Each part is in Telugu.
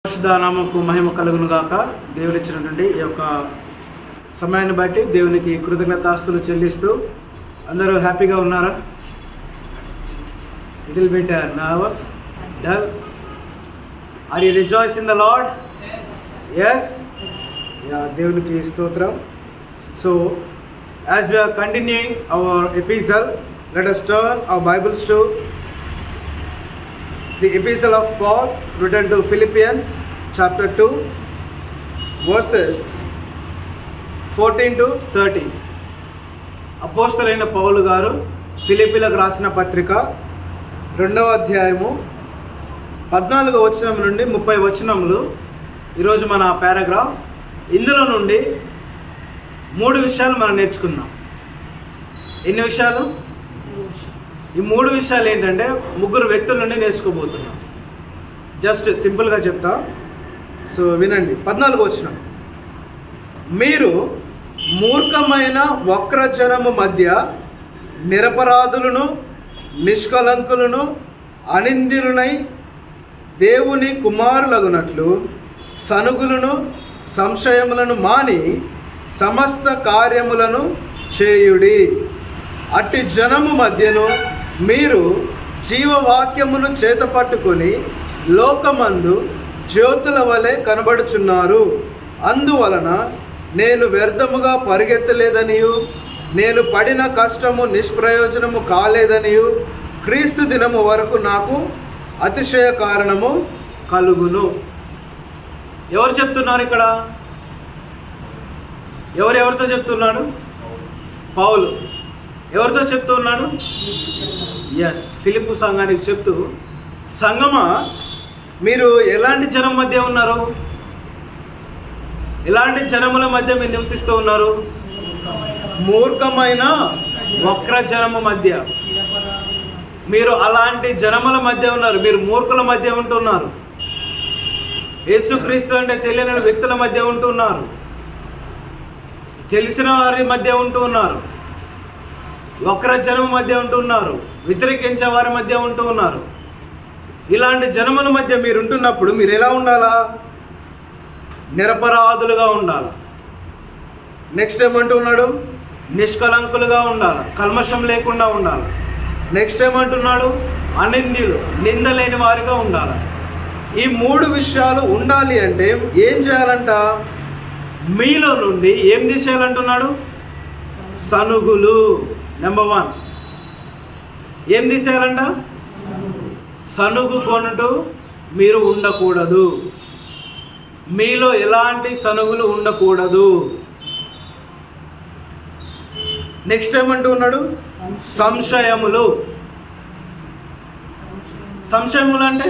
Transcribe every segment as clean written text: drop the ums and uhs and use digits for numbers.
పరిశుద్ధ నామముకు మహిమ కలుగును గాక. దేవుడు ఇచ్చినటువంటి ఈ యొక్క సమయాన్ని బట్టి దేవునికి కృతజ్ఞతాస్తులు చెల్లిస్తూ అందరూ హ్యాపీగా ఉన్నారా? Little bit nervous, dull. Are you rejoice in the Lord? yes yeah, దేవునికి స్తోత్రం. So as we are continuing our epistle, let us turn our Bibles to the epistle of Paul written to Philippians chapter 2 verses 14 to 30. అపోస్తలుడైన పౌలు గారు ఫిలిప్పీలకు రాసిన పత్రిక 2వ అధ్యాయము 14వ వచనం నుండి 30 వచనములు ఈరోజు మన పారాగ్రాఫ్. ఇందులో నుండి 3 విషయాలు మనం నేర్చుకుందాం. ఎన్ని విషయాలు? ఈ 3 విషయాలు ఏంటంటే 3 వ్యక్తుల నుండి నేర్చుకోబోతున్నాం. జస్ట్ సింపుల్గా చెప్తా, సో వినండి. 14వ వచనం, మీరు మూర్ఖమైన వక్రజనము మధ్య నిరపరాధులను, నిష్కలంకులను, అనింద్యులనై దేవుని కుమారులగునట్లు సనుగులను, సంశయములను మాని సమస్త కార్యములను చేయుడి. అట్టి జనము మధ్యను మీరు జీవవాక్యమును చేతపట్టుకొని లోకమందు జ్యోతుల వలె కనబడుచున్నారు. అందువలన నేను వ్యర్థముగా పరిగెత్తలేదనియు, నేను పడిన కష్టము నిష్ప్రయోజనము కాలేదనియు, క్రీస్తు దినము వరకు నాకు అతిశయ కారణము కలుగును. ఎవరు చెప్తున్నారు ఇక్కడ? ఎవరితో చెప్తున్నాడు? పౌలు. ఎవరితో చెప్తున్నాడు? ఎస్, ఫిలిప్పు సంఘానికి చెప్తూ, సంఘమా మీరు ఎలాంటి జనం మధ్య ఉన్నారు? ఎలాంటి జనముల మధ్య మీరు నివసిస్తూ ఉన్నారు? మూర్ఖమైన వక్ర జనము మధ్య. మీరు అలాంటి జనముల మధ్య ఉన్నారు. మీరు మూర్ఖుల మధ్య ఉంటున్నారు. యేసుక్రీస్తు అంటే తెలియని వ్యక్తుల మధ్య ఉంటున్నారు. తెలిసిన వారి మధ్య ఉంటూ ఉన్నారు. వక్ర జనము మధ్య ఉంటున్నారు. వ్యతిరేకించే వారి మధ్య ఉంటూ ఉన్నారు. ఇలాంటి జనముల మధ్య మీరు ఉంటున్నప్పుడు మీరు ఎలా ఉండాలా? నిరపరాధులుగా ఉండాలి. నెక్స్ట్ ఏమంటున్నాడు? నిష్కలంకులుగా ఉండాలి, కల్మషం లేకుండా ఉండాలి. నెక్స్ట్ ఏమంటున్నాడు? అనింద్యులు, నిందలేని వారిగా ఉండాలి. ఈ 3 విషయాలు ఉండాలి అంటే ఏం చేయాలంట? మీలో నుండి ఏం తీసేయాలంటున్నాడు? సనుగులు. నెంబర్ 1 ఏం తీసేయాలంట? సనుగు కొనుటూ మీరు ఉండకూడదు. మీలో ఎలాంటి సనుగులు ఉండకూడదు. నెక్స్ట్ ఏమంటూ ఉన్నాడు? సంశయములు. సంశయములు అంటే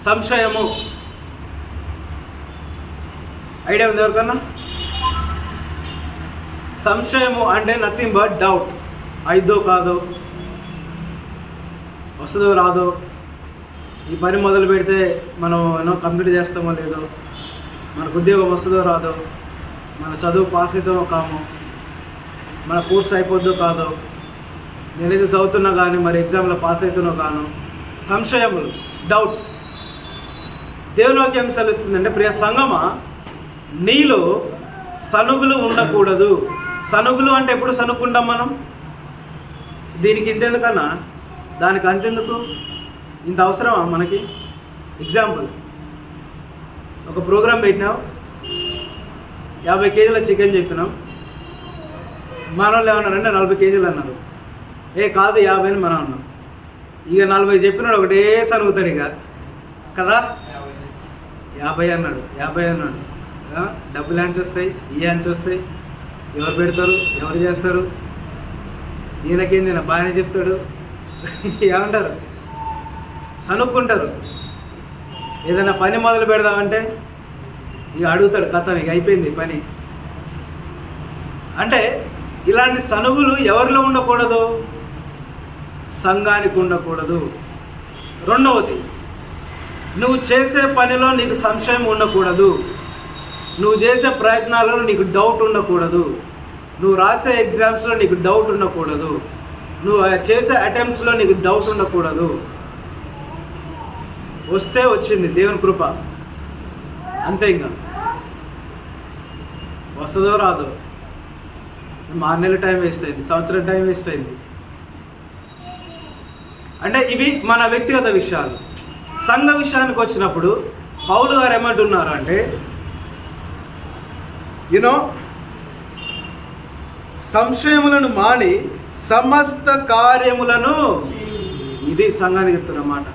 సంశయము ఐడియా ఉంది ఎవరికన్నా? సంశయము అంటే నథింగ్ బట్ డౌట్. అయిదో కాదో, వస్తుందో రాదో, ఈ పని మొదలు పెడితే మనం కంప్లీట్ చేస్తామో లేదో, మనకు ఉద్యోగం వస్తుందో రాదో, మన చదువు పాస్ అవుతామో కామో, మన కోర్స్ అయిపోద్దో కాదో, నేనైతే చదువుతున్నా కానీ మరి ఎగ్జామ్లో పాస్ అవుతున్నో కాను. సంశయములు, డౌట్స్. దేవుని వాక్యం సెలవిస్తుందంటే, ప్రియ సంగమా, నీలో సనుగులు ఉండకూడదు. సనుగులు అంటే ఎప్పుడు సనుక్కుంటాం మనం? దీనికి ఇంతెందుకన్నా దానికి అంతెందుకు? ఇంత అవసరమా మనకి? ఎగ్జాంపుల్, ఒక ప్రోగ్రాం పెట్టినావు, 50 కేజీల చికెన్ చెప్పినాం. మన వాళ్ళు ఏమన్నారంటే 40 కేజీలు అన్నారు. కాదు 50 అని మనం అన్నాం. ఇక 40 చెప్పినాడు, ఒకటే సనుగుతాడు ఇక కదా. 50 అన్నాడు, 50 అన్నాడు. డబ్బులు యాంచి వస్తాయి, ఈ యాంచి వస్తాయి, ఎవరు పెడతారు, ఎవరు చేస్తారు, ఈయనకేంది బాగానే చెప్తాడు, ఏమంటారు, సనుక్కుంటారు. ఏదైనా పని మొదలు పెడదామంటే ఇక అడుగుతాడు, కథ ఇక అయిపోయింది పని. అంటే ఇలాంటి సనుగులు ఎవరిలో ఉండకూడదు? సంఘానికి ఉండకూడదు. 2వది, నువ్వు చేసే పనిలో నీకు సంశయం ఉండకూడదు. నువ్వు చేసే ప్రయత్నాలలో నీకు డౌట్ ఉండకూడదు. నువ్వు రాసే ఎగ్జామ్స్లో నీకు డౌట్ ఉండకూడదు. నువ్వు చేసే అటెంప్ట్స్లో నీకు డౌట్ ఉండకూడదు. వస్తే వచ్చింది దేవుని కృప, అంతే. ఇంకా వస్తుందో రాదో, 6 నెలల టైం వేస్ట్ అయింది, సంవత్సరం టైం వేస్ట్ అయింది. అంటే ఇవి మన వ్యక్తిగత విషయాలు. సంఘ విషయానికి వచ్చినప్పుడు పౌలు గారు ఏమంటున్నారు అంటే, సంశయములను మాని సమస్త కార్యములను, ఇది సంఘానికి చెప్తున్నమాట,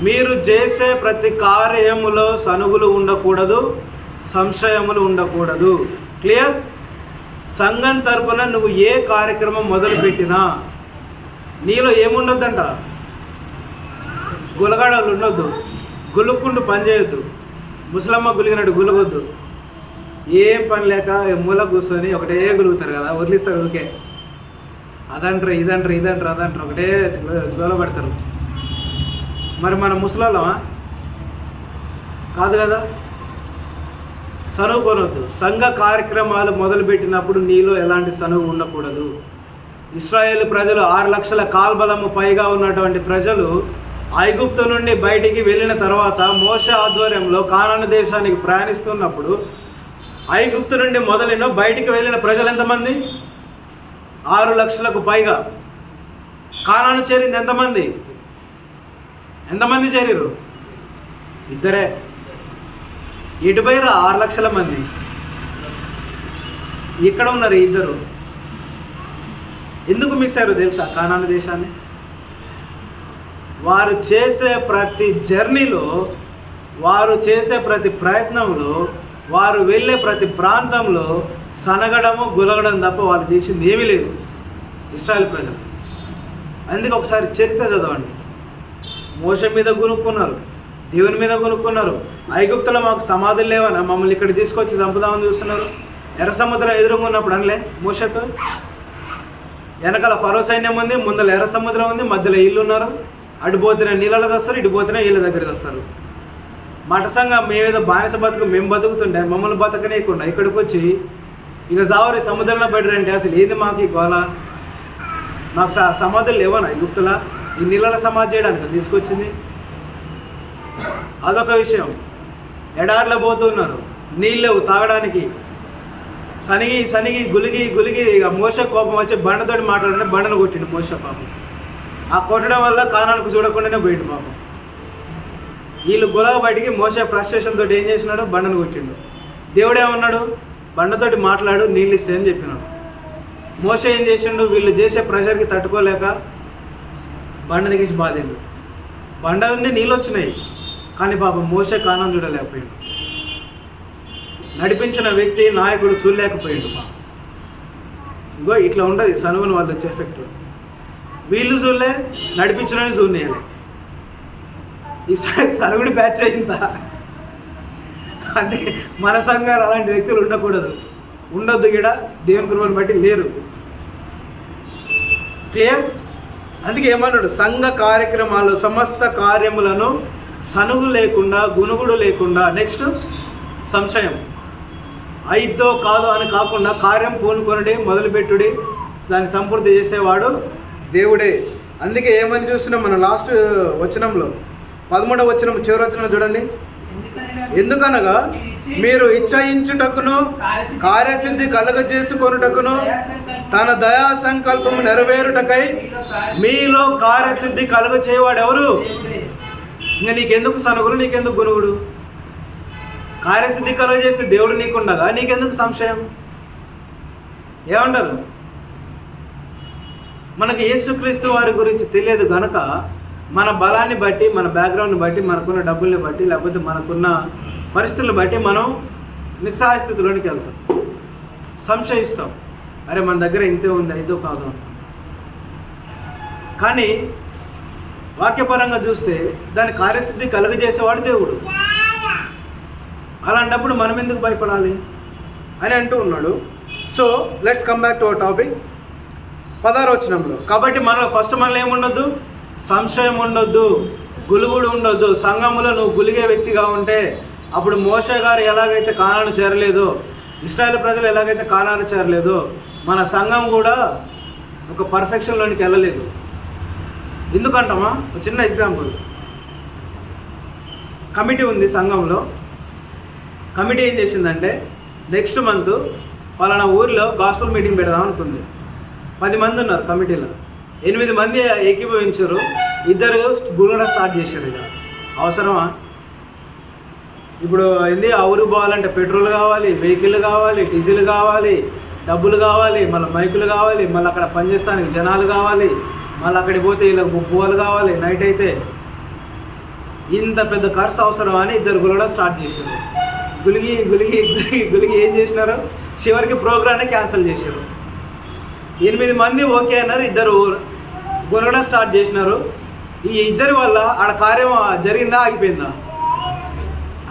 మీరు చేసే ప్రతి కార్యములో సనుగులు ఉండకూడదు, సంశయములు ఉండకూడదు. క్లియర్? సంఘం తరపున నువ్వు ఏ కార్యక్రమం మొదలుపెట్టినా నీలో ఏముండొద్దంట, గులగాడలు ఉండొద్దు, గులుక్కుంటూ పని చేయొద్దు, ముసలమ్మ గులిగినట్టు గులగొద్దు. ఏం పని లేక మూల కూర్చొని ఒకటే గులుగుతారు కదా, వదిలిస్తారు ఊరికే, అదంటారు ఇదంటారు అదంటారు, ఒకటే గొలబడతారు. మరి మన ముసలాళ్ళమా? కాదు కదా. సనువు కొనొద్దు. సంఘ కార్యక్రమాలు మొదలుపెట్టినప్పుడు నీలో ఎలాంటి సనువు ఉండకూడదు. ఇశ్రాయేలు ప్రజలు 6 లక్షల కాల్బలము పైగా ఉన్నటువంటి ప్రజలు ఐగుప్తు నుండి బయటికి వెళ్ళిన తర్వాత మోషే ఆధ్వర్యంలో కానాను దేశానికి ప్రయాణిస్తున్నప్పుడు ఐగుప్తు నుండి మొదలైన బయటికి వెళ్ళిన ప్రజలు ఎంతమంది? 6 లక్షలకు పైగా. కానాను చేరింది ఎంతమంది? చేరిరు? 2. ఎటు పోయిరా 6 లక్షల మంది? ఇక్కడ ఉన్నారు 2. ఎందుకు మిస్ అయ్యారు తెలుసా కానాను దేశాన్ని? వారు చేసే ప్రతి జర్నీలో, వారు చేసే ప్రతి ప్రయత్నంలో, వారు వెళ్ళే ప్రతి ప్రాంతంలో సనగడము గులగడం తప్ప వాళ్ళు చేసింది ఏమీ లేదు ఇశ్రాయేలు ప్రజలు. అందుకే ఒకసారి చరిత్ర చదవండి. మోషే మీద గునుక్కున్నారు, దేవుని మీద కొనుక్కున్నారు. ఐగుప్తులో మాకు సమాధులు లేవనా, మమ్మల్ని ఇక్కడ తీసుకొచ్చి చంపుదామని చూస్తున్నారు. ఎర్ర సముద్రం ఎదురుగా ఉన్నప్పుడు అనలే మోషేతో? వెనకాల ఫరో సైన్యం ఉంది, ముందర ఎర్ర సముద్రం ఉంది, మధ్యలో ఇల్లు ఉన్నారు. అటు పోతేనే నీళ్ళలో తెస్తారు, ఇటు పోతేనే వీళ్ళ దగ్గర తెస్తారు. మటసంగా మేమేదో బానిస బతుకు మేము బతుకుతుంటే మమ్మల్ని బతకనేయకుండా ఇక్కడికి వచ్చి ఇక జావరి సముద్రంలో పడిరంటే అసలు ఏంది మాకు ఈ గోళ? మాకు సమాధులు లేవనా ఐగుప్తులా? ఈ నీళ్ళలో సమాధి చేయడానికి తీసుకొచ్చింది. అదొక విషయం. ఎడారిలో పోతున్నారు, నీళ్ళు లేవు తాగడానికి. సనిగి గులిగి ఇక మోసే కోపం వచ్చి బండతోటి మాట్లాడితే బండను కొట్టిండు మోసే పాపం. ఆ కొట్టడం వల్ల కానానికి చూడకుండానే పోయిండు పాపం. వీళ్ళు గులగ బయటికి మోసే ఫ్రస్ట్రేషన్ తోటి ఏం చేసినాడు? బండను కొట్టిండు. దేవుడేమన్నాడు? బండతోటి మాట్లాడు, నీళ్ళు ఇస్తే అని చెప్పినాడు. మోసే ఏం చేసిండు? వీళ్ళు చేసే ప్రెషర్కి తట్టుకోలేక బండనికి బాధిండు. బండ నుండి నీళ్ళు వచ్చినాయి, కానీ పాపం మోసే కానం చూడలేకపోయాడు. నడిపించిన వ్యక్తి నాయకుడు చూడలేకపోయాడు. ఇంకో ఇట్లా ఉంటుంది సనువుని వాళ్ళు వచ్చే ఎఫెక్ట్. వీళ్ళు చూడలే, నడిపించడానికి చూడలేయాలి. ఈసారి సరుగుడి బ్యాచ్ అయిందా? అందుకే మన సంఘాలు అలాంటి వ్యక్తులు ఉండొద్దు కూడా. దేవుని కృపను బట్టి లేరు. క్లియర్? అందుకే ఏమన్నాడు? సంఘ కార్యక్రమాలు సమస్త కార్యములను సనుగు లేకుండా, గునుగుడు లేకుండా. నెక్స్ట్ సంశయం. అయిద్దో కాదో అని కాకుండా కార్యం పూనుకొనుడి, మొదలుపెట్టుడి, దాన్ని సంపూర్తి చేసేవాడు దేవుడే. అందుకే ఏమని చూస్తున్నాం మన లాస్ట్ వచనంలో, 13వ వచనం చివరి వచనం చూడండి. ఎందుకనగా మీరు ఇచ్చయించుటకును కార్యసిద్ధి కలుగజేసుకొనుటకును తన దయా సంకల్పము నెరవేరుటకై మీలో కార్యసిద్ధి కలుగ చేయవాడు ఎవరు? ఇంకా నీకెందుకు సనుగులు, నీకెందుకు గునుగుడు? కార్యసిద్ధి కలుగజేసి దేవుడు నీకుండగా నీకెందుకు సంశయం? ఏమంటారు? మనకు యేసుక్రీస్తు వారి గురించి తెలియదు కనుక మన బలాన్ని బట్టి, మన బ్యాక్గ్రౌండ్ని బట్టి, మనకున్న డబ్బుల్ని బట్టి, లేకపోతే మనకున్న పరిస్థితులను బట్టి మనం నిస్సహాయ స్థితిలోనికి వెళ్తాం, సంశయిస్తాం. అరే మన దగ్గర ఇంతే ఉంది, ఇదో కాదు. కానీ వాక్యపరంగా చూస్తే దాని కార్యసిద్ధి కలుగజేసేవాడు దేవుడు. అలాంటప్పుడు మనం ఎందుకు భయపడాలి అని అంటూ ఉన్నాడు. So let's come back to our topic. 16వ వచనంలో, కాబట్టి మనలో ఏముండొద్దు? సంశయం ఉండొద్దు, గులుగుడు ఉండొద్దు. సంఘములో నువ్వు గులిగే వ్యక్తిగా ఉంటే, అప్పుడు మోషే గారు ఎలాగైతే కానాను చేరలేదో, ఇశ్రాయేలు ప్రజలు ఎలాగైతే కానాను చేరలేదో, మన సంఘం కూడా ఒక పర్ఫెక్షన్లోనికి వెళ్ళలేదు. ఎందుకంటామా? ఒక చిన్న ఎగ్జాంపుల్. కమిటీ ఉంది సంఘంలో. కమిటీ ఏం చేసిందంటే నెక్స్ట్ మంత్ పలానా ఊరిలో గాస్పుల్ మీటింగ్ పెడదాం అనుకుంది. 10 మంది ఉన్నారు కమిటీలో. 8 మంది ఏకీభవించారు, 2 గుణడం స్టార్ట్ చేశారు. ఇక అవసరమా? ఇప్పుడు ఏంది, ఆ ఊరికి పోవాలంటే పెట్రోల్ కావాలి, వెహికల్ కావాలి, డీజిల్ కావాలి, డబ్బులు కావాలి, మళ్ళీ మైకులు కావాలి, మళ్ళీ అక్కడ పనిచేస్తానికి జనాలు కావాలి, మళ్ళీ అక్కడికి పోతే ఇలా బువ్వలు కావాలి. నైట్ అయితే ఇంత పెద్ద ఖర్చు అవసరం అని 2 గులడం స్టార్ట్ చేశారు. గులిగి గులిగి గులిగి గులిగి ఏం చేసినారు, చివరికి ప్రోగ్రామ్ని క్యాన్సిల్ చేశారు. 8 మంది ఓకే అన్నారు, 2 గులడం స్టార్ట్ చేసినారు. ఈ 2 వల్ల ఆడ కార్యం జరిగిందా, ఆగిపోయిందా?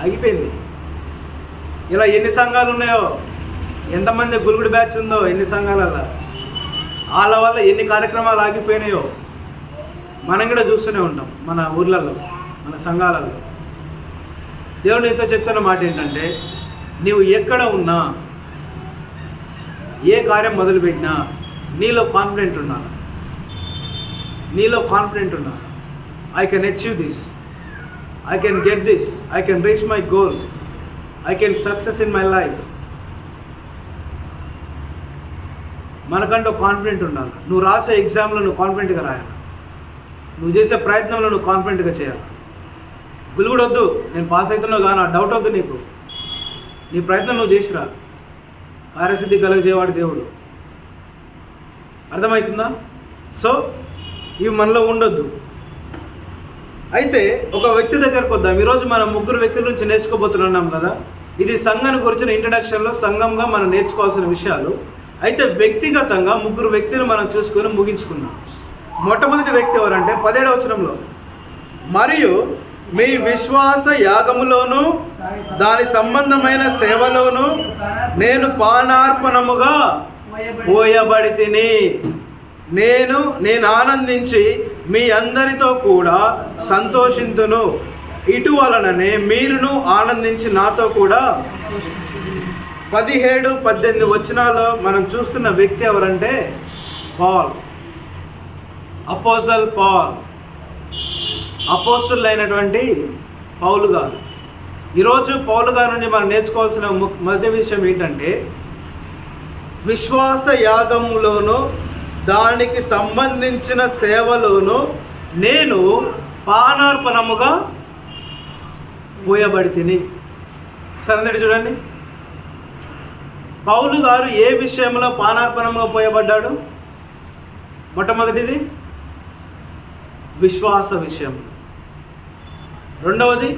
ఆగిపోయింది. ఇలా ఎన్ని సంఘాలు ఉన్నాయో, ఎంతమంది గురుగుడు బ్యాచ్ ఉందో ఎన్ని సంఘాలలో, వాళ్ళ వల్ల ఎన్ని కార్యక్రమాలు ఆగిపోయినాయో మనం కూడా చూస్తూనే ఉంటాం మన ఊర్లలో, మన సంఘాలలో. దేవుడు నీతో చెప్తున్న మాట ఏంటంటే, నీవు ఎక్కడ ఉన్నా, ఏ కార్యం మొదలుపెట్టినా నీలో కాన్ఫిడెంట్ ఉన్నాను, I can achieve this, I can get this, I can reach my goal, I can success in my life. మనకంటూ కాన్ఫిడెంట్ ఉండాలి. నువ్వు రాసే ఎగ్జామ్లో నువ్వు కాన్ఫిడెంట్గా రాయాలి, నువ్వు చేసే ప్రయత్నంలో నువ్వు కాన్ఫిడెంట్గా చేయాలి. గులుగుడు వద్దు, నేను పాస్ అవుతున్నావు కానీ డౌట్ వద్దు నీకు. నీ ప్రయత్నం నువ్వు చేసిరా, కార్యసిద్ధి కలుగజేవాడు దేవుడు. అర్థమవుతుందా? సో ఇవి మనలో ఉండొద్దు. అయితే ఒక వ్యక్తి దగ్గరకు వద్దాం. ఈరోజు మనం 3 వ్యక్తుల నుంచి నేర్చుకోబోతున్నాం కదా. ఇది సంఘాన్ని గురించిన ఇంట్రడక్షన్లో సంఘంగా మనం నేర్చుకోవాల్సిన విషయాలు. అయితే వ్యక్తిగతంగా 3 వ్యక్తులు మనం చూసుకొని ముగించుకున్నాం. మొట్టమొదటి వ్యక్తి ఎవరంటే 17వ వచనంలో, మరియు మీ విశ్వాస యాగములోను దాని సంబంధమైన సేవలోను నేను పానార్పణముగా పోయబడి తిని, నేను ఆనందించి మీ అందరితో కూడా సంతోషింతును, ఇటువలననే మీరును ఆనందించి నాతో కూడా. 17-18 వచనాల్లో మనం చూస్తున్న వ్యక్తి ఎవరంటే పాల్, అపోస్తల్ పాల్, అపోస్తలుడు అయినటువంటి పౌలు గారు. ఈరోజు పౌలు గారి నుండి మనం నేర్చుకోవాల్సిన మొదటి విషయం ఏంటంటే, విశ్వాస యాగంలోను దానికి సంబంధించిన సేవలోను నేను పానార్పణముగా పోయబడి తిని. సరే చూడండి, పౌలు గారు ఏ విషయంలో పానార్పణముగా పోయబడ్డాడు? మొట్టమొదటిది విశ్వాస విషయం, రెండవది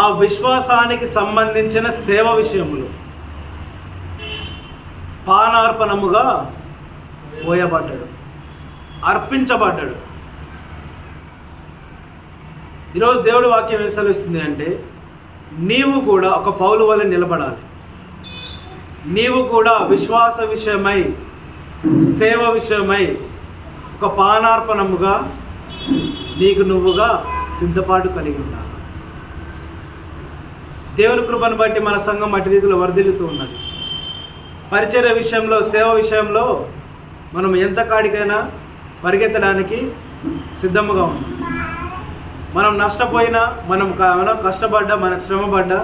ఆ విశ్వాసానికి సంబంధించిన సేవ విషయములు పానార్పణముగా పోయబడ్డాడు, అర్పించబడ్డాడు. ఈరోజు దేవుడి వాక్యం ఏం సెలవిస్తుంది అంటే, నీవు కూడా ఒక పౌలు వలె నిలబడాలి. నీవు కూడా విశ్వాస విషయమై, సేవ విషయమై ఒక పానార్పణముగా నీకు నువ్వుగా సిద్ధపాటు కలిగి ఉండాలి. దేవుని కృపను బట్టి మన సంఘం అటు రీతిలో వర్ధిల్లుతూ ఉన్నది. పరిచర్య విషయంలో, సేవ విషయంలో మనం ఎంత కాడికైనా పరిగెత్తడానికి సిద్ధముగా ఉన్నాం. మనం నష్టపోయినా, మనం కష్టపడ్డా, మనకు శ్రమపడ్డా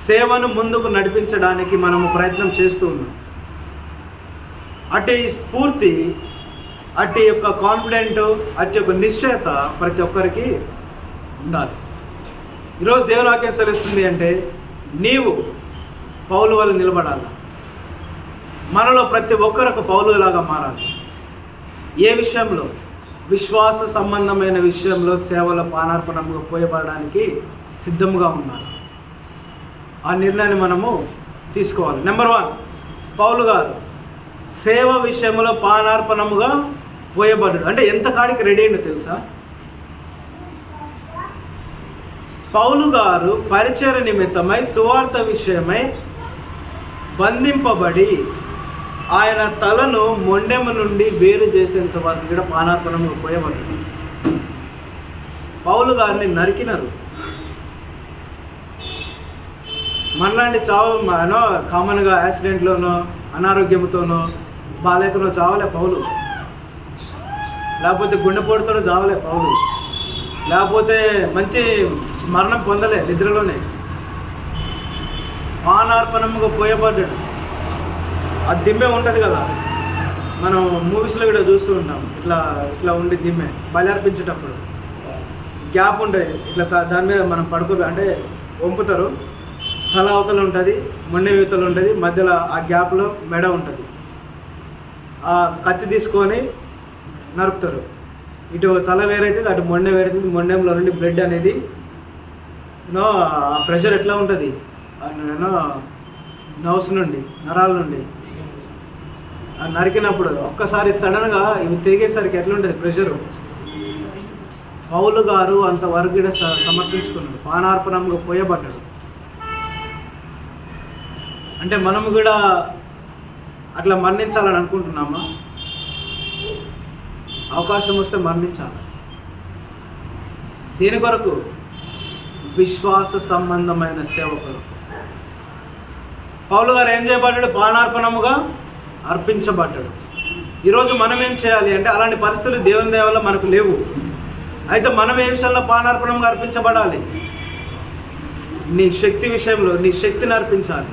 సేవను ముందుకు నడిపించడానికి మనము ప్రయత్నం చేస్తూ ఉన్నాం. అటు స్ఫూర్తి, అటు యొక్క కాన్ఫిడెంట్, అటు యొక్క నిశ్చయత ప్రతి ఒక్కరికి ఉండాలి. ఈరోజు దేవుని వాక్యం సెలవిస్తుంది అంటే, నీవు పౌలు వల్ల నిలబడాలి. మనలో ప్రతి ఒక్కరికి పౌలులాగా మారాలి. ఏ విషయంలో? విశ్వాస సంబంధమైన విషయంలో సేవలో పానార్పణంగా పోయబడడానికి సిద్ధముగా ఉన్నారు. ఆ నిర్ణయాన్ని మనము తీసుకోవాలి. నెంబర్ 1, పౌలు గారు సేవ విషయంలో పానార్పణముగా పోయబడ్డాడు. అంటే ఎంత కాడికి రెడీ అయిందో తెలుసా? పౌలు గారు పరిచర్య నిమిత్తమై, సువార్త విషయమై బంధింపబడి ఆయన తలను మొండెము నుండి వేరు చేసేంత వరకు కూడా పానార్పణము పోయబడ్డాడు. పౌలు గారిని నరికినారు. మనలాంటి చావు కామన్గా యాక్సిడెంట్లోనో, అనారోగ్యంతోనో, బాలేకనో చావలే పౌలు. లేకపోతే గుండెపోటుతోనో చావలే పౌలు. లేకపోతే మంచి మరణం పొందలే, నిద్రలోనే పానార్పణముగా పోయబడ్డాడు. ఆ దిమ్మె ఉంటుంది కదా, మనం మూవీస్లో కూడా చూస్తూ ఉంటాం, ఇట్లా ఇట్లా ఉండి దిమ్మె బలి అర్పించేటప్పుడు గ్యాప్ ఉంటుంది, ఇట్లా దాని మీద మనం అంటే వంపుతారు, తల అవతల ఉంటుంది, మొండె యువతలు ఉంటుంది, మధ్యలో ఆ గ్యాప్లో మెడ ఉంటుంది. ఆ కత్తి తీసుకొని నరుకుతారు, ఇటు తల వేరైతే అటు మొండె వేరైతుంది, మొండెంలో నుండి బ్లడ్ అనేది ఆ ప్రెషర్ ఎట్లా ఉంటుంది నర్వ్స్ నుండి, నరాల నుండి నరికినప్పుడు ఒక్కసారి సడన్గా ఇవి తెగేసరికి ఎట్లుంటుంది ప్రెషరు. పౌలు గారు అంతవరకు కూడా సమర్పించుకున్నాడు, పానార్పణంగా పోయబడ్డాడు. అంటే మనము కూడా అట్లా మరణించాలని అనుకుంటున్నామా? అవకాశం వస్తే మరణించాలి. దీని కొరకు విశ్వాస సంబంధమైన సేవ కొరకు పౌలు గారు ఏం చేయబడ్డాడు? పానార్పణముగా అర్పించబడ్డాడు. ఈరోజు మనం ఏం చేయాలి అంటే, అలాంటి పరిస్థితులు దేవుని దయ వల్ల మనకు లేవు. అయితే మనం ఏ విషయంలో పానార్పణంగా అర్పించబడాలి? నీ శక్తి విషయంలో నీ శక్తిని అర్పించాలి,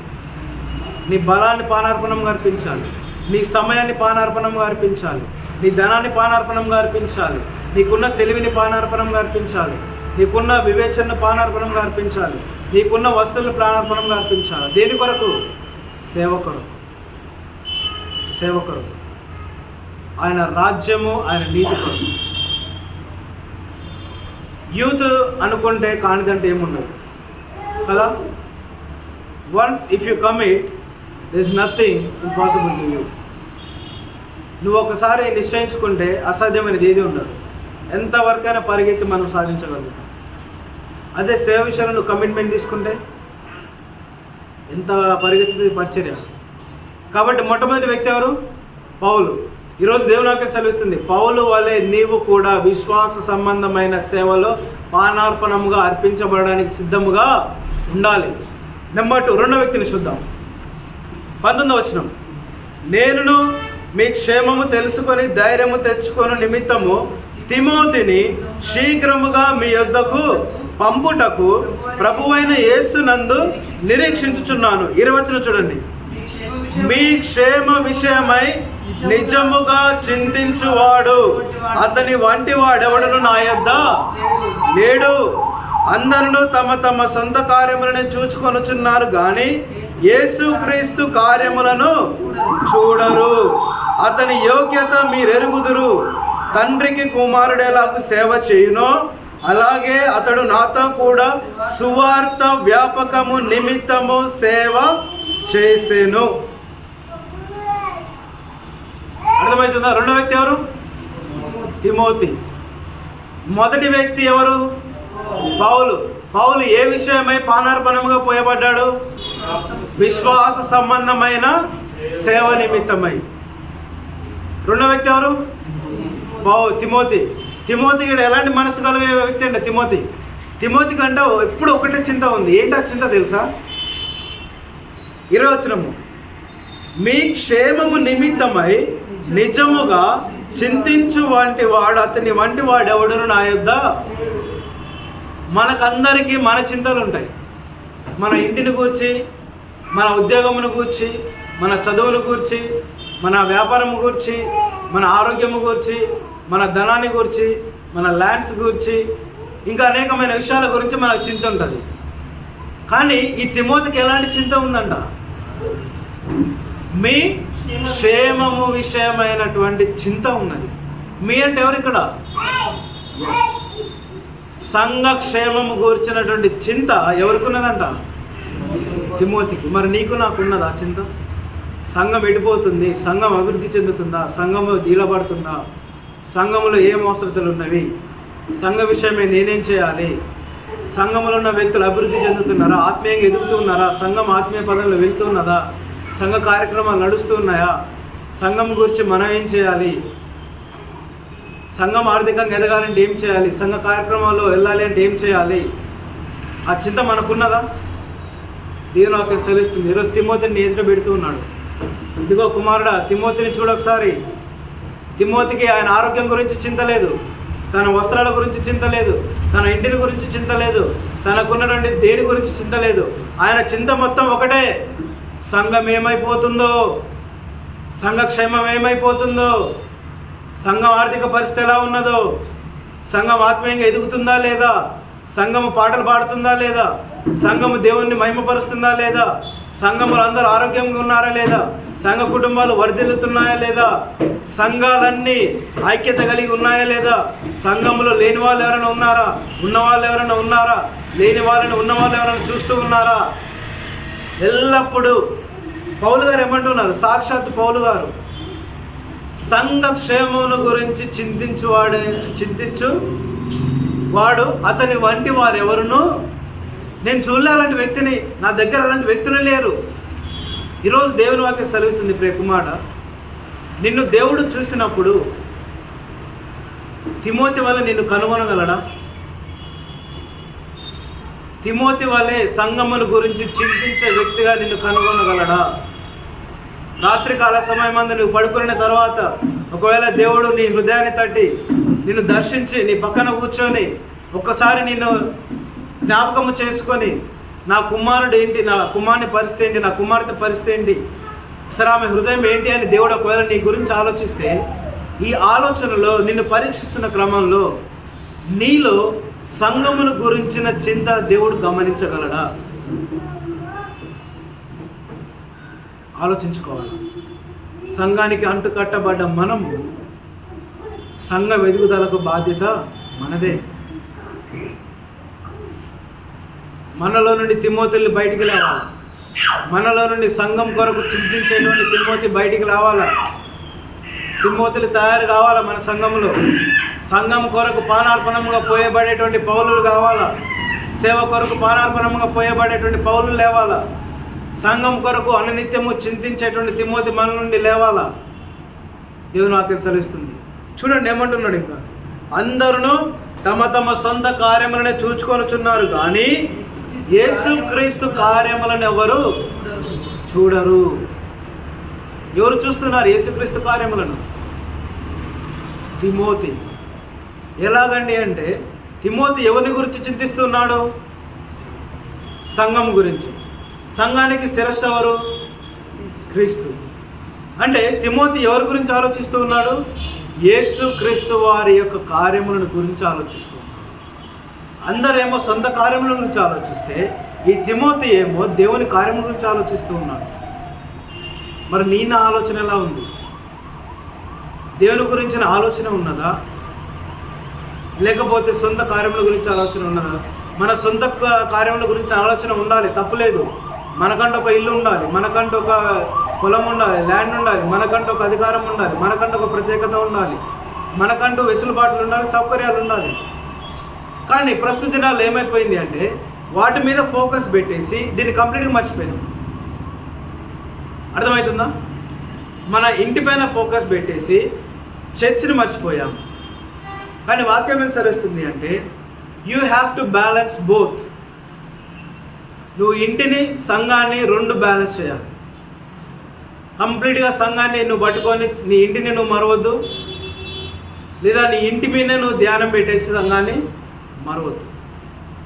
నీ బలాన్ని పానార్పణంగా అర్పించాలి, నీ సమయాన్ని పానార్పణంగా అర్పించాలి, నీ ధనాన్ని పానార్పణంగా అర్పించాలి, నీకున్న తెలివిని పానార్పణంగా అర్పించాలి, నీకున్న వివేచనను పానార్పణంగా అర్పించాలి, నీకున్న వస్తువులను పానార్పణంగా అర్పించాలి. దేని కొరకు? సేవ కొరకు. సేవ కొరకు, ఆయన రాజ్యము, ఆయన నీతి కొరకు. యూత్ అనుకుంటే కానిదంటే ఏముండదు కదా. Once if you commit, there is nothing impossible to you. నువ్వు ఒకసారి నిశ్చయించుకుంటే అసాధ్యమైనది ఏది ఉండదు. ఎంతవరకైనా పరిగెత్తి మనం సాధించగలుగుతాం. అదే సేవ విషయంలో నువ్వు కమిట్మెంట్ తీసుకుంటే ఎంత పరిగెత్తుతుంది పరిచర్య. కాబట్టి మొట్టమొదటి వ్యక్తి ఎవరు? పౌలు. ఈరోజు దేవుని వాక్యం సెలవిస్తుంది, పౌలు వలె నీవు కూడా విశ్వాస సంబంధమైన సేవలో పానార్పణముగా అర్పించబడడానికి సిద్ధముగా ఉండాలి. నెంబర్ 2, రెండో వ్యక్తిని చూద్దాం. 19వ వచనం, నేనును మీ క్షేమము తెలుసుకొని ధైర్యము తెచ్చుకొని నిమిత్తము తిమోతిని శీఘ్రముగా మీ యొద్దకు పంపుటకు ప్రభువైన యేసునందు నిరీక్షించుచున్నాను. 20వ వచనం చూడండి, మీ క్షేమ విషయమై నిజముగా చింతించువాడు అతని వంటి వాడెవడను నా యొద్ద లేడు. అందరూ తమ తమ సొంత కార్యములను చూచుకొనుచున్నారు గాని యేసుక్రీస్తు కార్యములను చూడరు. అతని యోగ్యత మీరెరుగుదురు. తండ్రికి కుమారుడేలాగు సేవ చేయునో అలాగే అతడు నాతో కూడా సువార్త వ్యాపకము నిమిత్తము సేవ చేసెను. అర్థమవుతుందా? రెండో వ్యక్తి ఎవరు? తిమోతి. మొదటి వ్యక్తి ఎవరు? పౌలు. పౌలు ఏ విషయమై పానార్పణముగా పోయబడ్డాడు? విశ్వాస సంబంధమైన సేవ నిమిత్తమై. రెండో వ్యక్తి ఎవరు? తిమోతి. తిమోతికి ఎలాంటి మనసు కలిగిన వ్యక్తి అంటే తిమోతి కంటే ఎప్పుడు ఒకటే చింత ఉంది. ఏంటి ఆ చింత తెలుసా? 20వ వచనము, మీ క్షేమము నిమిత్తమై నిజముగా చింతించు వంటి వాడు అతని వంటి వాడెవడును నా యొద్ద. మనకందరికీ మన చింతలు ఉంటాయి. మన ఇంటిని గూర్చి, మన ఉద్యోగమును గూర్చి, మన చదువును గూర్చి, మన వ్యాపారము గూర్చి, మన ఆరోగ్యము గూర్చి, మన ధనాన్ని గూర్చి, మన ల్యాండ్స్ గూర్చి, ఇంకా అనేకమైన విషయాల గురించి మనకు చింత ఉంటుంది. కానీ ఈ తిమోతికి ఎలాంటి చింత ఉందంట? మీ క్షేమము విషయమైనటువంటి చింత ఉన్నది. మీ అంటే ఎవరు ఇక్కడ? సంఘ క్షేమము గురించినటువంటి చింత ఎవరికి ఉన్నదంట? తిమోతికి. మరి నీకు నాకున్నదా చింత? సంఘం ఎడిపోతుంది, సంఘం అభివృద్ధి చెందుతుందా, సంఘము దీలపడుతుందా, సంఘములో ఏం అవసరతలు ఉన్నవి, సంఘ విషయమే నేనేం చేయాలి, సంఘంలో ఉన్న వ్యక్తులు అభివృద్ధి చెందుతున్నారా, ఆత్మీయంగా ఎదుగుతున్నారా, సంఘం ఆత్మీయ పదంలో వెళ్తున్నదా, సంఘ కార్యక్రమాలు నడుస్తూ ఉన్నాయా, సంఘం గురించి మనం ఏం చేయాలి, సంఘం ఆర్థికంగా ఎదగాలంటే ఏం చేయాలి, సంఘ కార్యక్రమాల్లో వెళ్ళాలి అంటే ఏం చేయాలి, ఆ చింత మనకున్నదా? దేవుని వాక్యం సెలవిస్తుంది. ఈరోజు తిమోతిని ఎదుట పెడుతూ ఉన్నాడు. ఇదిగో కుమారుడా, తిమోతిని చూడొకసారి. తిమోతికి ఆయన ఆరోగ్యం గురించి చింత లేదు, తన వస్త్రాల గురించి చింత లేదు, తన ఇంటిని గురించి చింత లేదు, తనకున్నటువంటి దేని గురించి చింత లేదు. ఆయన చింత మొత్తం ఒకటే, సంఘం ఏమైపోతుందో, సంఘ క్షేమం ఏమైపోతుందో, సంఘం ఆర్థిక పరిస్థితి ఎలా ఉన్నదో, సంఘం ఆత్మీయంగా ఎదుగుతుందా లేదా, సంఘము పాటలు పాడుతుందా లేదా, సంఘము దేవుణ్ణి మహిమపరుస్తుందా లేదా, సంఘములు అందరూ ఆరోగ్యంగా ఉన్నారా లేదా, సంఘ కుటుంబాలు వర్ధిల్లుతున్నాయా లేదా, సంఘాలన్నీ ఐక్యత కలిగి ఉన్నాయా లేదా, సంఘములో లేని వాళ్ళు ఎవరైనా ఉన్నారా, ఉన్నవాళ్ళు ఎవరైనా ఉన్నారా, లేని వాళ్ళని ఉన్నవాళ్ళు ఎవరైనా చూస్తూ ఉన్నారా. ఎల్లప్పుడూ పౌలు గారు ఏమంటున్నారు, సాక్షాత్ పౌలు గారు, సంఘ క్షేమమును గురించి చింతించు వాడు అతని వంటి వారు ఎవరును నేను చూడలే. అలాంటి వ్యక్తిని, నా దగ్గర అలాంటి వ్యక్తులు లేరు. ఈరోజు దేవుని వాక్యం సెలవిస్తుంది, ప్రియకుమార, నిన్ను దేవుడు చూసినప్పుడు తిమోతి వల్ల నిన్ను కనుగొనగలడా? తిమోతి వల్లే సంఘముల గురించి చింతించే వ్యక్తిగా నిన్ను కనుగొనగలడా? రాత్రికాల సమయం అందు నువ్వు పడుకున్న తర్వాత ఒకవేళ దేవుడు నీ హృదయాన్ని తట్టి నిన్ను దర్శించి నీ పక్కన కూర్చొని ఒక్కసారి నిన్ను జ్ఞాపకము చేసుకొని, నా కుమారుడు ఏంటి, నా కుమారుని పరిస్థితి ఏంటి, నా కుమార్తె పరిస్థితి ఏంటి, సరే ఆమె హృదయం ఏంటి అని దేవుడు ఒకవేళ నీ గురించి ఆలోచిస్తే, ఈ ఆలోచనలో నిన్ను పరీక్షిస్తున్న క్రమంలో నీలో సంఘమును గురించిన చింత దేవుడు గమనించగలడా? ఆలోచించుకోవాలి. సంఘానికి అంటుకట్టబడ్డ మనము సంఘ ఎదుగుదలకు బాధ్యత మనదే. మనలో నుండి తిమోతిని బయటికి లేవాలి. మనలో నుండి సంఘం కొరకు చింతించేటువంటి తిమోతి బయటికి రావాలా. తిమోతిలు తయారు కావాలా మన సంఘంలో. సంఘం కొరకు పానార్పణంగా పోయబడేటువంటి పౌలులు కావాలా. సేవ కొరకు పానార్పణంగా పోయబడేటువంటి పౌలులు లేవాలా. సంఘం కొరకు అనునిత్యము చింతించేటువంటి తిమోతి మన నుండి లేవాలా. దేవుని వాక్యం సెలవిస్తుంది. చూడండి ఏమంటున్నాడు, ఇంకా అందరూ తమ తమ సొంత కార్యములనే చూచుకొనుచున్నారు కానీ యేసుక్రీస్తు కార్యములను ఎవరు చూడరు. ఎవరు చూస్తున్నారు యేసుక్రీస్తు కార్యములను? తిమోతి. ఎలాగండి అంటే, తిమోతి ఎవరిని గురించి చింతిస్తున్నాడు? సంఘం గురించి. సంఘానికి శిరస్సు ఎవరు? క్రీస్తు. అంటే తిమోతి ఎవరి గురించి ఆలోచిస్తూ ఉన్నాడు? యేసుక్రీస్తు వారి యొక్క కార్యములను గురించి ఆలోచిస్తూ ఉన్నాడు. అందరేమో సొంత కార్యముల గురించి ఆలోచిస్తే, ఈ తిమోతి ఏమో దేవుని కార్యముల గురించి ఆలోచిస్తూ ఉన్నాడు. మరి నీ నా ఆలోచన ఎలా ఉంది? దేవుని గురించిన ఆలోచన ఉన్నదా, లేకపోతే సొంత కార్యముల గురించి ఆలోచన ఉన్నదా? మన సొంత కార్యముల గురించి ఆలోచన ఉండాలి, తప్పులేదు. మనకంటూ ఒక ఇల్లు ఉండాలి, మనకంటూ ఒక పొలం ఉండాలి, ల్యాండ్ ఉండాలి, మనకంటూ ఒక అధికారం ఉండాలి, మనకంటూ ఒక ప్రత్యేకత ఉండాలి, మనకంటూ వెసులుబాట్లు ఉండాలి, సౌకర్యాలు ఉండాలి. కానీ ప్రస్తుత దినాల్లో ఏమైపోయింది అంటే, వాటి మీద ఫోకస్ పెట్టేసి దీన్ని కంప్లీట్గా మర్చిపోయినాం. అర్థమవుతుందా? మన ఇంటి పైన ఫోకస్ పెట్టేసి చర్చిని మర్చిపోయాం. కానీ వాక్యం ఏం సరిస్తుంది అంటే, you have to balance both. నువ్వు ఇంటిని సంఘాన్ని రెండు బ్యాలెన్స్ చేయాలి. కంప్లీట్గా సంఘాన్ని నువ్వు పట్టుకొని నీ ఇంటిని నువ్వు మరవద్దు, లేదా నీ ఇంటి మీద నువ్వు ధ్యానం పెట్టేసి సంఘాన్ని మరవద్దు.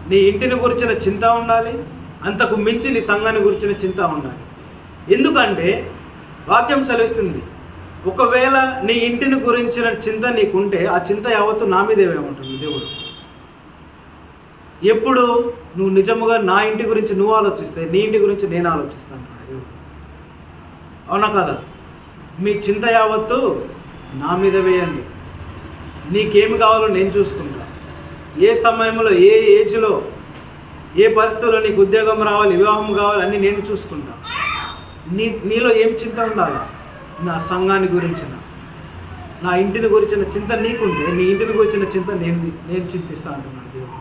నీ ఇంటిని గురించిన చింత ఉండాలి, అంతకు మించి నీ సంఘాన్ని గురించిన చింత ఉండాలి. ఎందుకంటే వాక్యం సెలవిస్తుంది, ఒకవేళ నీ ఇంటిని గురించిన చింత నీకుంటే ఆ చింత యావత్తు నా మీదేమే ఉంటుంది దేవుడు. ఎప్పుడు నువ్వు నిజముగా నా ఇంటి గురించి నువ్వు ఆలోచిస్తే నీ ఇంటి గురించి నేను ఆలోచిస్తాను దేవుడు. అవునా కదా? మీ చింత యావత్తు నా మీద వేయండి. నీకేమి కావాలో నేను చూసుకుంటా. ఏ సమయంలో, ఏ ఏజ్లో, ఏ పరిస్థితుల్లో నీకు ఉద్యోగం రావాలి, వివాహం కావాలి, అన్నీ నేను చూసుకుంటా. నీలో ఏం చింత ఉండాలి? నా సంఘాన్ని గురించిన, నా ఇంటిని గురించిన చింత నీకుంటే నీ ఇంటిని గురించిన చింత నేను చింతిస్తా అంటున్నాను దేవుడు.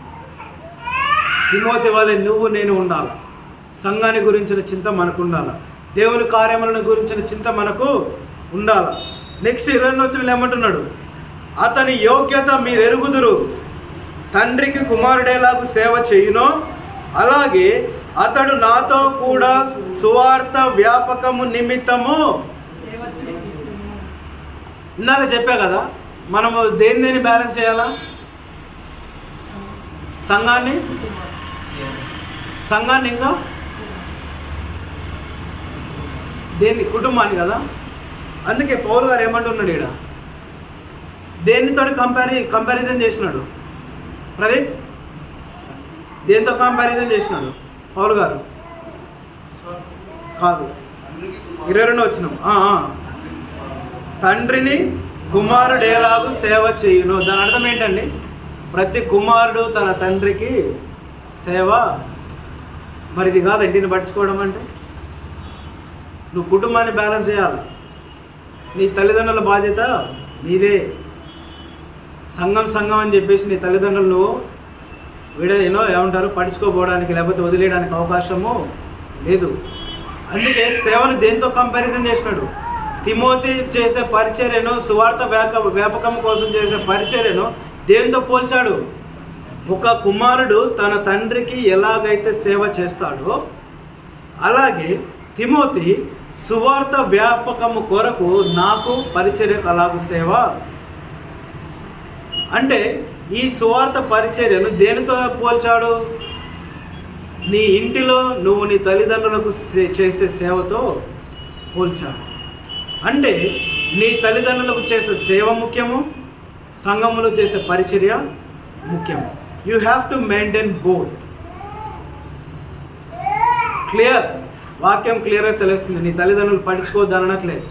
తిమోతి వలె నువ్వు నేను ఉండాలి. సంఘాన్ని గురించిన చింత మనకు ఉండాలి. దేవుని కార్యములను గురించిన చింత మనకు ఉండాలి. నెక్స్ట్ 20 వచనంలో ఏమంటున్నాడు? అతని యోగ్యత మీరు ఎరుగుదురు. తండ్రికి కుమారుడేలాగు సేవ చేయునో అలాగే అతడు నాతో కూడా సువార్త వ్యాపకము నిమిత్తము. ఇందాక చెప్పా కదా, మనము దేని బ్యాలెన్స్ చేయాలా? సంఘాన్ని ఇంకా దేన్ని? కుటుంబాన్ని కదా. అందుకే పౌలు గారు ఏమంటున్నాడు ఇక్కడ, దేనితో కంపారిజన్ చేసినాడు ప్రదీప్? దేంతో కంపారిజన్ చేసినాడు పౌలు గారు? కాదు, 22 వచ్చినాం. తండ్రిని కుమారుడు ఎలాగూ సేవ చేయును. దాని అర్థం ఏంటండి? ప్రతి కుమారుడు తన తండ్రికి సేవ. మరి ఇది కాదు ఇంటిని పట్టించుకోవడం అంటే? నువ్వు కుటుంబాన్ని బ్యాలెన్స్ చేయాలి. నీ తల్లిదండ్రుల బాధ్యత నీదే. సంఘం అని చెప్పేసి నీ తల్లిదండ్రులు నువ్వు ఏమంటారు పట్టించుకోపోవడానికి లేకపోతే వదిలేయడానికి అవకాశము లేదు. అందుకే సేవను దేంతో కంపారిజన్ చేసినాడు? తిమోతి చేసే పరిచర్యను, సువార్త వ్యాపకం కోసం చేసే పరిచర్యను దేంతో పోల్చాడు? ఒక కుమారుడు తన తండ్రికి ఎలాగైతే సేవ చేస్తాడో అలాగే తిమోతి సువార్త వ్యాపకము కొరకు నాకు పరిచర్యకు అలాగూ సేవ. అంటే ఈ సువార్త పరిచర్యను దేనితో పోల్చాడు? నీ ఇంటిలో నువ్వు నీ తల్లిదండ్రులకు చేసే సేవతో పోల్చాడు. అంటే నీ తల్లిదండ్రులకు చేసే సేవ ముఖ్యము, సంఘములో చేసే పరిచర్య ముఖ్యము. You have to maintain both. Clear? వాక్యం క్లియర్గా సెలవుస్తుంది. నీ తల్లిదండ్రులు పట్టించుకోవద్దు అనట్లేదు,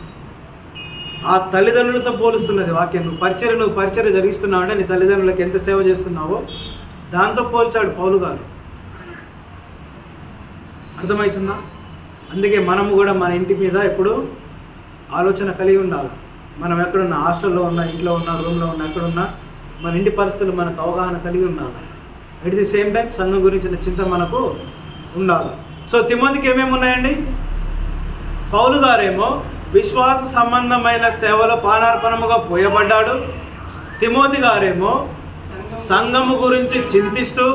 ఆ తల్లిదండ్రులతో పోలుస్తున్నది వాక్యం. నువ్వు పరిచర్య జరిగిస్తున్నావు అంటే నీ తల్లిదండ్రులకు ఎంత సేవ చేస్తున్నావో దాంతో పోల్చాడు పౌలు గారు. అర్థమవుతుందా? అందుకే మనము కూడా మన ఇంటి మీద ఎప్పుడు ఆలోచన కలిగి ఉండాలి. మనం ఎక్కడున్నా, హాస్టల్లో ఉన్నా, ఇంట్లో ఉన్నా, రూమ్లో ఉన్నా, ఎక్కడున్నా మన ఇంటి పరిస్థితులు మనకు అవగాహన కలిగి ఉండాలి. ఎట్ ది సేమ్ టైం సంఘం గురించిన చింత మనకు ఉండాలి. సో తిమోతికి ఏమేమి ఉన్నాయండి? పౌలు గారేమో విశ్వాస సంబంధమైన సేవలో పానార్పణముగా పోయబడ్డాడు. తిమోతి గారేమో సంఘము గురించి చింతిస్తూ,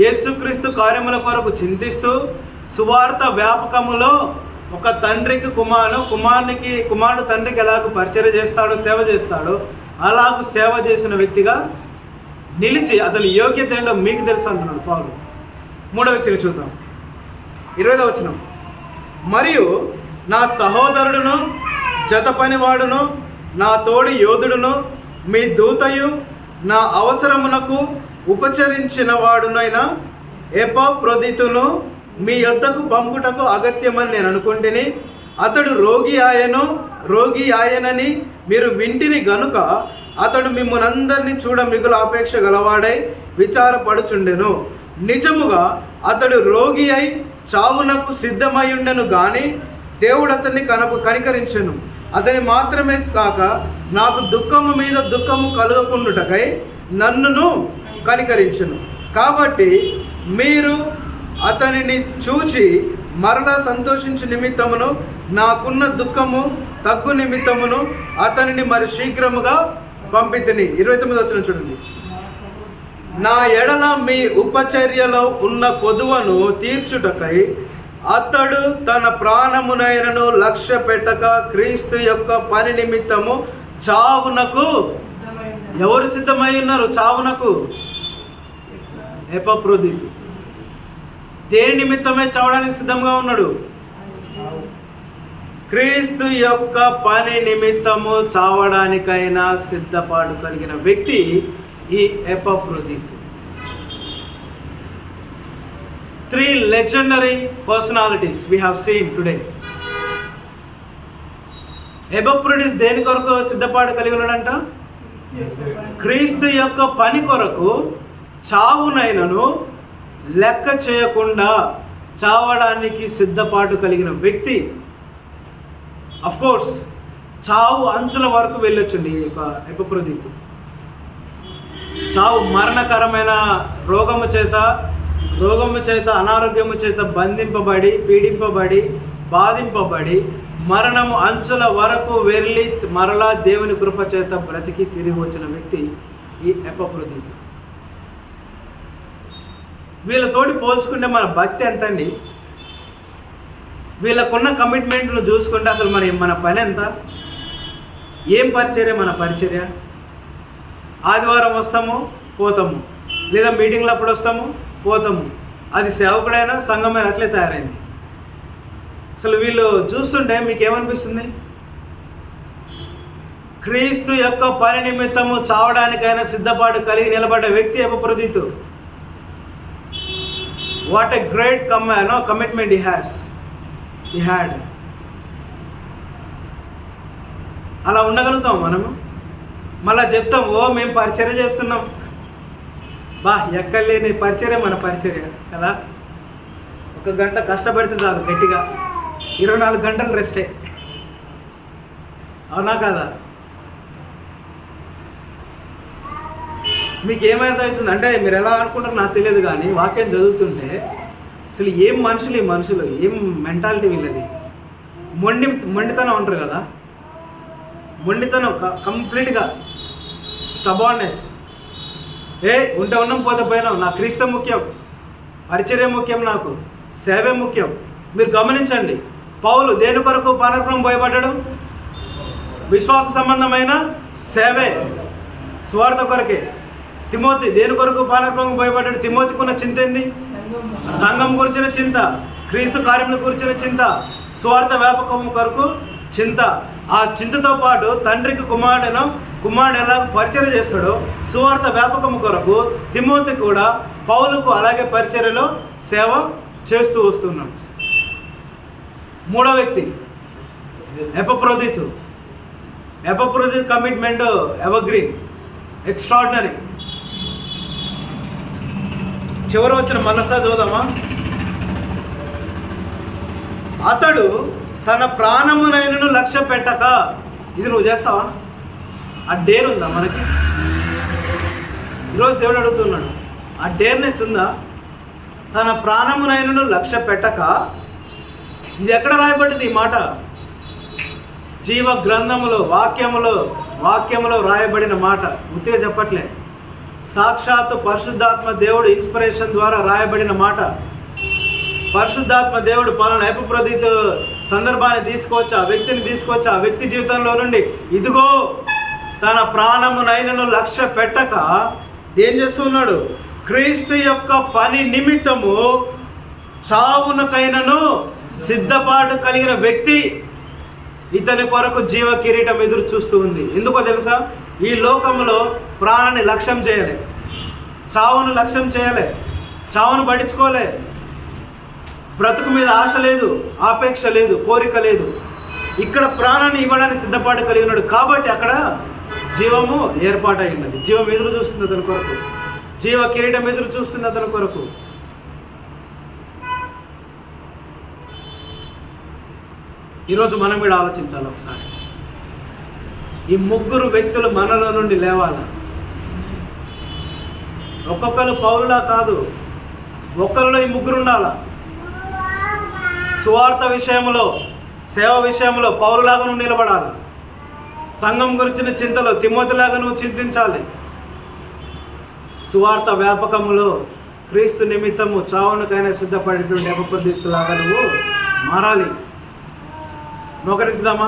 యేసుక్రీస్తు కార్యముల కొరకు చింతిస్తూ, సువార్త వ్యాపకములో ఒక తండ్రికి కుమారుడు తండ్రికి ఎలాగో పరిచర్య చేస్తాడో, సేవ చేస్తాడో అలాగూ సేవ చేసిన వ్యక్తిగా నిలిచి అతని యోగ్యత ఏంటో మీకు తెలుసు అంటున్నాడు పౌలు. 3వ వ్యక్తిని చూద్దాం. 20వ వచనం. మరియు నా సహోదరుడును, జత పనివాడును, నా తోడి యోధుడును, మీ దూతయు, నా అవసరమునకు ఉపచరించిన వాడునైన ఎపఫ్రొదితును మీ యొద్దకు పంపుటకు అగత్యమని నేను అనుకుంటుని, అతడు రోగి ఆయనని మీరు వింటిని గనుక అతడు మిమ్మునందరినీ చూడ మిగులు అపేక్ష గలవాడై విచారపడుచుండెను. నిజముగా అతడు రోగి అయి చావునకు సిద్ధమై ఉండెను గాని దేవుడు అతన్ని కనికరించెను. అతని మాత్రమే కాక నాకు దుఃఖము మీద దుఃఖము కలుగకుండుటకై నన్నును కనికరించెను. కాబట్టి మీరు అతనిని చూచి మరలా సంతోషించు నిమిత్తమును నాకున్న దుఃఖము తగ్గు నిమిత్తమును అతనిని మరి శీఘ్రముగా పంపితిని. 29వ వచనం చూడండి. నా ఎడల మీ ఉపచర్యలో ఉన్న కొదువను తీర్చుటకై అతడు తన ప్రాణమునైనను లక్ష్య పెట్టక క్రీస్తు యొక్క పని నిమిత్తము చావునకు ఎవరు సిద్ధమై ఉన్నారు? చావునకు ఎపఫ్రొదితు. దేని నిమిత్తమే చావడానికి సిద్ధంగా ఉన్నాడు? క్రీస్తు యొక్క పని నిమిత్తము చావడానికైనా సిద్ధపాటు కలిగిన వ్యక్తి ఈ Epaphroditus. 3 legendary personalities we have seen today. Epaphroditus దేని కొరకు సిద్ధపాటు కలిగి ఉన్నాడంట? క్రీస్తు యొక్క పని కొరకు చావునైనను లెక్క చేయకుండా చావడానికి సిద్ధపాటు కలిగిన వ్యక్తి. అఫ్ కోర్స్ చావు అంచుల వరకు వెళ్ళొచ్చండి ఈ యొక్క ఎపఫ్రొదితు. చావు మరణకరమైన రోగము చేత అనారోగ్యము చేత బంధింపబడి, పీడింపబడి, బాధింపబడి మరణము అంచుల వరకు వెళ్ళి మరలా దేవుని కృప చేత బ్రతికి తిరిగి వచ్చిన వ్యక్తి ఈ ఎపఫ్రొదితు. వీళ్ళతోటి పోల్చుకుంటే మన భక్తి ఎంతండి? వీళ్ళకున్న కమిట్మెంట్ను చూసుకుంటే అసలు మన పని ఎంత? ఏం పరిచర్య మన పరిచర్య? ఆదివారం వస్తాము, పోతాము, లేదా మీటింగ్లు అప్పుడు వస్తాము పోతాము. అది సేవకుడైనా సంఘమైన అట్లే తయారైంది. అసలు వీళ్ళు చూస్తుంటే మీకు ఏమనిపిస్తుంది? క్రీస్తు యొక్క పని నిమిత్తము చావడానికైనా సిద్ధపాటు కలిగి నిలబడ్డ వ్యక్తి ఎపఫ్రోదితు. What a great commitment he had. అలా ఉండగలుగుతాం మనము? మళ్ళీ చెప్తాం, ఓ మేము పరిచర్య చేస్తున్నాం. ఎక్కడలేని పరిచర్య మన పరిచర్య కదా. 1 గంట కష్టపడితే చాలు గట్టిగా, 24 గంటలు రెస్టే. అవునా కదా? మీకు ఏమైతుంది అంటే, మీరు ఎలా అనుకుంటారో నాకు తెలియదు, కానీ వాక్యం చదువుతుంటే అసలు ఏం మనుషులు, ఈ మనుషులు ఏం మెంటాలిటీ వీళ్ళది. మొండితనం అంటారు కదా, మొండితనం కంప్లీట్గా స్టబార్నెస్. ఉంటే ఉన్నాం, పోతే పోయినాం. నాకు క్రీస్తు ముఖ్యం, పరిచర్య ముఖ్యం, నాకు సేవే ముఖ్యం. మీరు గమనించండి, పౌలు దేని కొరకు పానర్పణం పోయబడ్డాడు? విశ్వాస సంబంధమైన సేవే, స్వార్థ కొరకే. తిమోతి దేని కొరకు పానర్పణం పోయబడ్డాడు? తిమోతికి ఉన్న చింత ఏంది? సంఘం గురించిన చింత, క్రీస్తు కార్యముల గురించిన చింత, స్వార్థ వ్యాపకము కొరకు చింత. ఆ చింతతో పాటు తండ్రికి కుమారుడు ఎలా పరిచర్య చేస్తాడో సువార్త వ్యాపకము కొరకు తిమోతి కూడా పౌలుకు అలాగే పరిచర్యలో సేవ చేస్తూ వస్తున్నాం. 3వ వ్యక్తి ఎపఫ్రోదితు కమిట్మెంట్ ఎవర్గ్రీన్, ఎక్స్ట్రాడినరీ. చివరి వచ్చిన మనసా చూద్దామా? అతడు తన ప్రాణమునైనను లక్ష్య పెట్టక. ఇది నువ్వు చేస్తావా? ఆ డేర్ ఉందా మనకి? ఈరోజు దేవుడు అడుగుతున్నాడు, ఆ డేర్నెస్ ఉందా? తన ప్రాణమునైనను లక్ష్య పెట్టక. ఇది ఎక్కడ రాయబడింది ఈ మాట? జీవ గ్రంథములో, వాక్యములో రాయబడిన మాట. ఉత్తిగా చెప్పట్లే, సాక్షాత్తు పరిశుద్ధాత్మ దేవుడు ఇన్స్పిరేషన్ ద్వారా రాయబడిన మాట. పరిశుద్ధాత్మ దేవుడు పలానా ఎపఫ్రోదితు సందర్భాన్ని తీసుకొచ్చి, ఆ వ్యక్తిని తీసుకొచ్చి, ఆ వ్యక్తి జీవితంలో నుండి ఇదిగో తన ప్రాణమునైనను లక్ష్య పెట్టక ఏం చేస్తున్నాడు? క్రీస్తు యొక్క పని నిమిత్తము చావునకైనను సిద్ధపాటు కలిగిన వ్యక్తి. ఇతని కొరకు జీవ కిరీటం ఎదురు చూస్తూ ఉంది. ఎందుకో తెలుసా? ఈ లోకంలో ప్రాణాన్ని లక్ష్యం చేయలే, చావును లక్ష్యం చేయలే, చావును పట్టించుకోలే. బ్రతుకు మీద ఆశ లేదు, ఆపేక్ష లేదు, కోరిక లేదు. ఇక్కడ ప్రాణాన్ని ఇవ్వడానికి సిద్ధపాటు కలిగి ఉన్నాడు కాబట్టి అక్కడ జీవము ఏర్పాటై ఉన్నది. జీవం ఎదురు చూస్తుంది అతని కొరకు, జీవ కిరీటం ఎదురు చూస్తుంది అతని కొరకు. ఈరోజు మనం కూడా ఆలోచించాలి ఒకసారి. ఈ 3 వ్యక్తులు మనలో నుండి లేవాలి. ఒక్కొక్కరు పౌలులా కాదు, ఒక్కరిలో ఈ 3 ఉండాల. సువార్త విషయంలో, సేవ విషయంలో పౌలులాగా నువ్వు నిలబడాలి. సంఘం గురించిన చింతలో తిమోతిలాగా నువ్వు చింతించాలి. సువార్త వ్యాపకములో క్రీస్తు నిమిత్తము చావునకైనా సిద్ధపడేటువంటి ఎపఫ్రోదితులాగా నువ్వు మారాలి. మోకరించుదామా?